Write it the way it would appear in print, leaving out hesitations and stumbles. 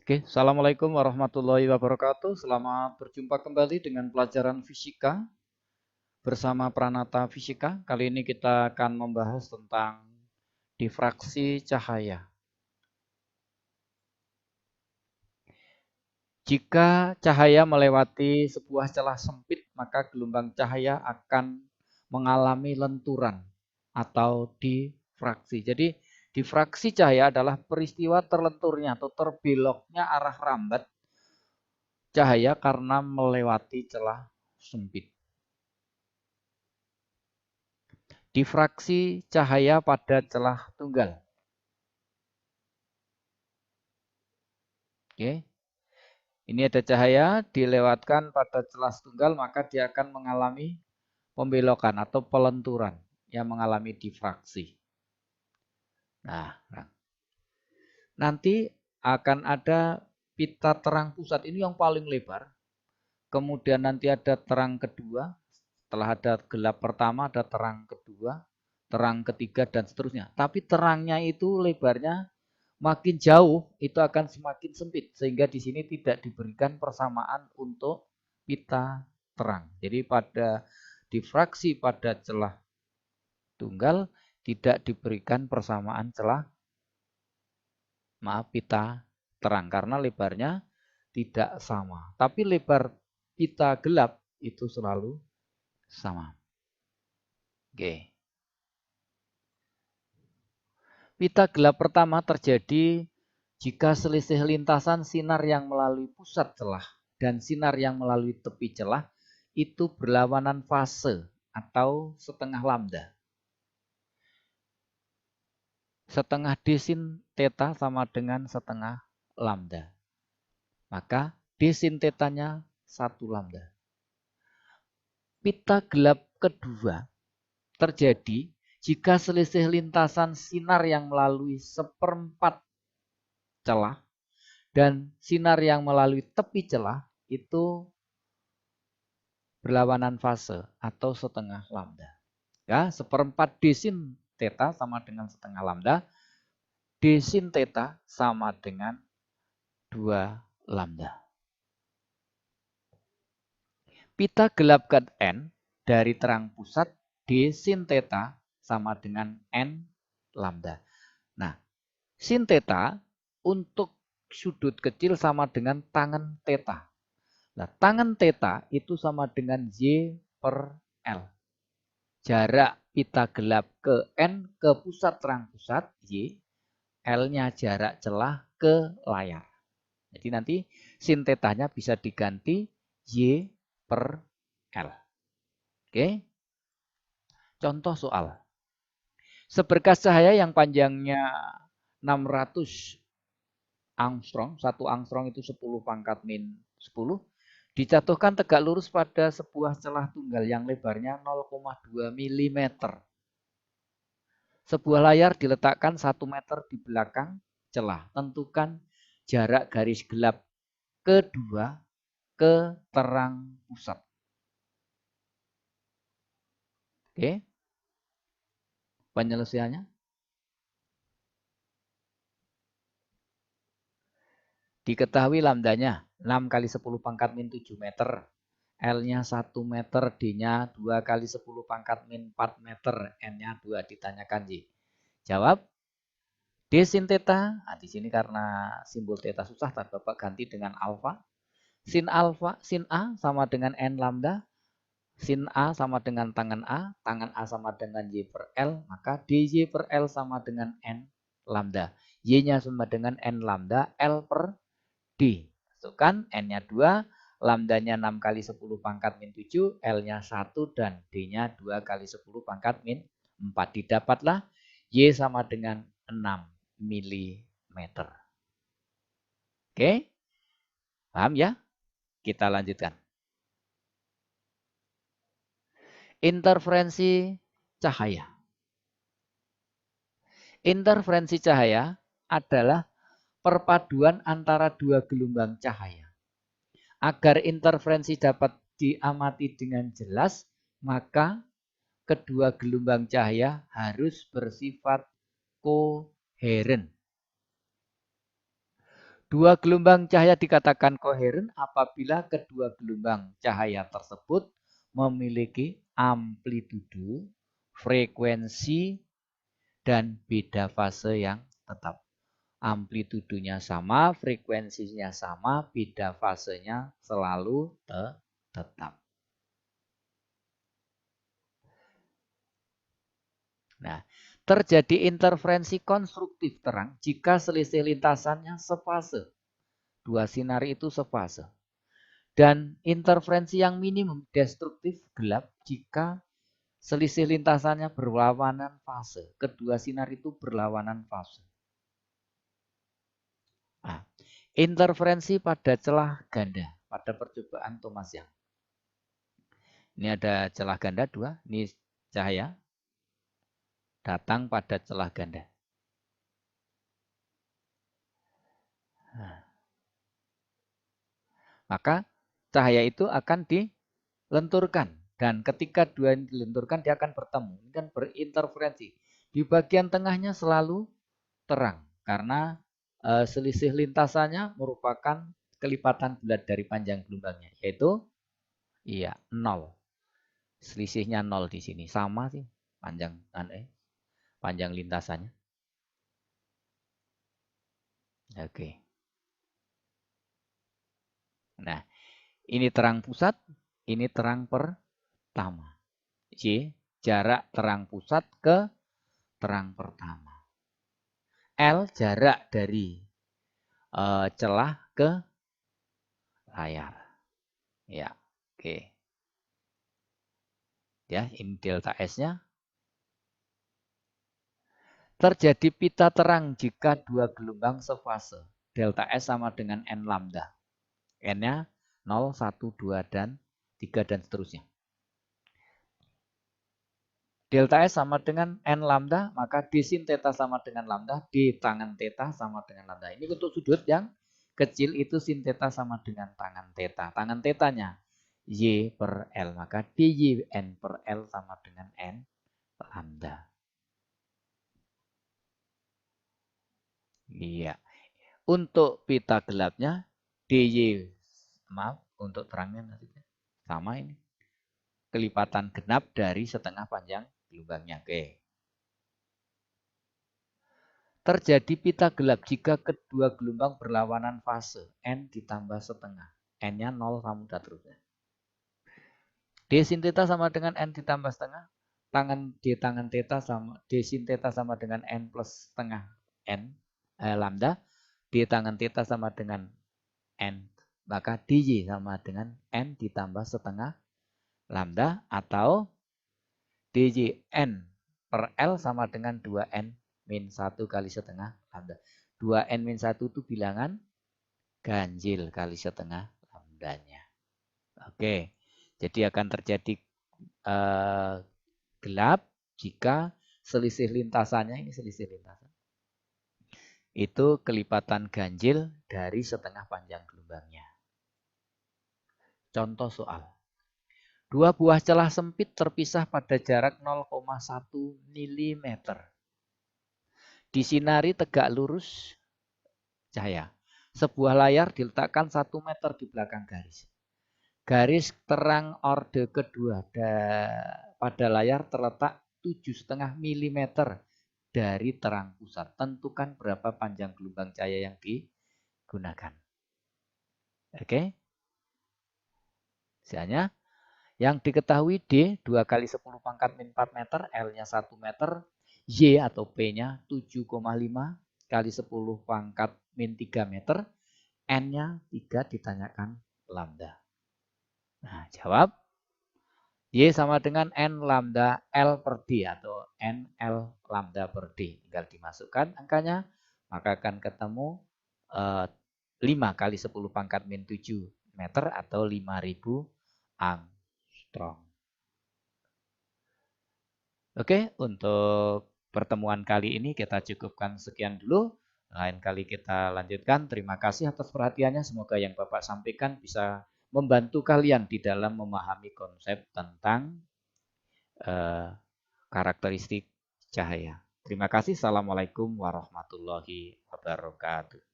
Oke, Assalamualaikum warahmatullahi wabarakatuh. Selamat berjumpa kembali dengan pelajaran fisika bersama Pranata Fisika. Kali ini kita akan membahas tentang difraksi cahaya. Jika cahaya melewati sebuah celah sempit, maka gelombang cahaya akan mengalami lenturan atau difraksi. Jadi, difraksi cahaya adalah peristiwa terlenturnya atau terbeloknya arah rambat cahaya karena melewati celah sempit. Difraksi cahaya pada celah tunggal. Oke. Ini ada cahaya dilewatkan pada celah tunggal, maka dia akan mengalami pembelokan atau pelenturan yang mengalami difraksi. Nah, nanti akan ada pita terang pusat, ini yang paling lebar. Kemudian nanti ada terang kedua, setelah ada gelap pertama ada terang kedua, terang ketiga dan seterusnya. Tapi terangnya itu lebarnya makin jauh itu akan semakin sempit, sehingga di sini tidak diberikan persamaan untuk pita terang. Jadi pada difraksi pada celah tunggal tidak diberikan persamaan celah pita terang karena lebarnya tidak sama. Tapi lebar pita gelap itu selalu sama. Oke. Pita gelap pertama terjadi jika selisih lintasan sinar yang melalui pusat celah dan sinar yang melalui tepi celah itu berlawanan fase atau setengah lambda. Setengah d sin theta sama dengan setengah lambda. Maka d sin theta-nya 1 lambda. Pita gelap kedua terjadi jika selisih lintasan sinar yang melalui seperempat celah dan sinar yang melalui tepi celah itu berlawanan fase atau setengah lambda. Ya, seperempat d sin theta sama dengan setengah lambda. D sin theta sama dengan 2 lambda. Pita gelap ke N dari terang pusat D sin theta sama dengan N lambda. Nah, sin theta untuk sudut kecil sama dengan tangen theta. Nah, tangen theta itu sama dengan Y per L. Jarak pita gelap ke N ke pusat terang pusat Y, L-nya jarak celah ke layar. Jadi nanti sin theta-nya bisa diganti Y per L. Oke. Contoh soal. Seberkas cahaya yang panjangnya 600 angstrom, 1 angstrom itu 10 pangkat min 10, dijatuhkan tegak lurus pada sebuah celah tunggal yang lebarnya 0,2 mm. Sebuah layar diletakkan 1 meter di belakang celah. Tentukan jarak garis gelap kedua ke terang pusat. Oke. Penyelesaiannya. Diketahui lambdanya 6 kali 10 pangkat min 7 meter. L-nya 1 meter, D-nya 2 kali 10 pangkat min 4 meter, N-nya 2. Ditanyakan Y. Jawab. D sin theta, nah di sini karena simbol theta susah, Bapak ganti dengan alfa. Sin A sama dengan N lambda. Sin A sama dengan tangan A sama dengan Y per L, maka DJ per L sama dengan N lambda. Y-nya sama dengan N lambda, L per D. Masukkan N-nya 2, lambdanya 6 kali 10 pangkat min 7, L-nya 1, dan D-nya 2 kali 10 pangkat min 4. Didapatlah Y sama dengan 6 mm. Oke? Paham ya? Kita lanjutkan. Interferensi cahaya. Interferensi cahaya adalah perpaduan antara dua gelombang cahaya. Agar interferensi dapat diamati dengan jelas, maka kedua gelombang cahaya harus bersifat koheren. Dua gelombang cahaya dikatakan koheren apabila kedua gelombang cahaya tersebut memiliki amplitudo, frekuensi, dan beda fase yang tetap. Amplitudonya sama, frekuensinya sama, beda fasenya selalu tetap. Nah, terjadi interferensi konstruktif terang jika selisih lintasannya sefase. Dua sinar itu sefase. Dan interferensi yang minimum destruktif gelap jika selisih lintasannya berlawanan fase. Kedua sinar itu berlawanan fase. Nah, interferensi pada celah ganda pada percobaan Thomas Young. Ini ada celah ganda 2, ini cahaya datang pada celah ganda. Nah, maka cahaya itu akan dilenturkan. Dan ketika dua ini dilenturkan, dia akan bertemu. Ini kan berinterferensi. Di bagian tengahnya selalu terang. Karena selisih lintasannya merupakan kelipatan bulat dari panjang gelombangnya. Yaitu, 0. Selisihnya 0 di sini. Sama sih panjang lintasannya. Oke. Nah, ini terang pusat, ini terang pertama. Y, jarak terang pusat ke terang pertama. L, jarak dari celah ke layar. Ya, oke. Ya, ini delta S-nya. Terjadi pita terang jika dua gelombang sefase. Delta S sama dengan N lambda. N-nya 0, 1, 2, dan 3, dan seterusnya. Delta S sama dengan N lambda, maka D sin theta sama dengan lambda, D tangan theta sama dengan lambda. Ini untuk sudut yang kecil itu sin theta sama dengan tangan theta. Tangan tetanya Y per L, maka DY N per L sama dengan N lambda. Iya. Untuk pita gelapnya DY, maaf, untuk terangnya maksudnya sama ini. Kelipatan genap dari setengah panjang gelombangnya. Oke. Terjadi pita gelap jika kedua gelombang berlawanan fase. N ditambah setengah. N-nya 0 sama terusnya. D sin theta sama dengan N ditambah setengah. D tangan theta sama D sin theta sama dengan N plus setengah N lambda. D tangan theta sama dengan N. Maka DJ sama dengan N ditambah setengah lambda, atau DJ N per L sama dengan 2N min 1 kali setengah lambda. 2N min 1 itu bilangan ganjil kali setengah lambdanya. Oke, jadi akan terjadi gelap jika selisih lintasannya, ini selisih lintasan, itu kelipatan ganjil dari setengah panjang gelombangnya. Contoh soal. Dua buah celah sempit terpisah pada jarak 0,1 mm. Disinari tegak lurus cahaya. Sebuah layar diletakkan 1 meter di belakang garis. Garis terang orde kedua pada layar terletak 7,5 mm dari terang pusat. Tentukan berapa panjang gelombang cahaya yang digunakan. Oke. Misalnya, yang diketahui D 2 kali 10 pangkat min 4 meter, L-nya 1 meter, Y atau P-nya 7,5 kali 10 pangkat min 3 meter, N-nya 3 ditanyakan lambda. Nah, jawab Y sama dengan N lambda L per D atau NL lambda per D. Tinggal dimasukkan angkanya, maka akan ketemu 5 kali 10 pangkat min 7 meter atau 5.000 angstrom. Oke, untuk pertemuan kali ini kita cukupkan sekian dulu. Lain kali kita lanjutkan. Terima kasih atas perhatiannya. Semoga yang Bapak sampaikan bisa membantu kalian di dalam memahami konsep tentang karakteristik cahaya. Terima kasih. Assalamualaikum warahmatullahi wabarakatuh.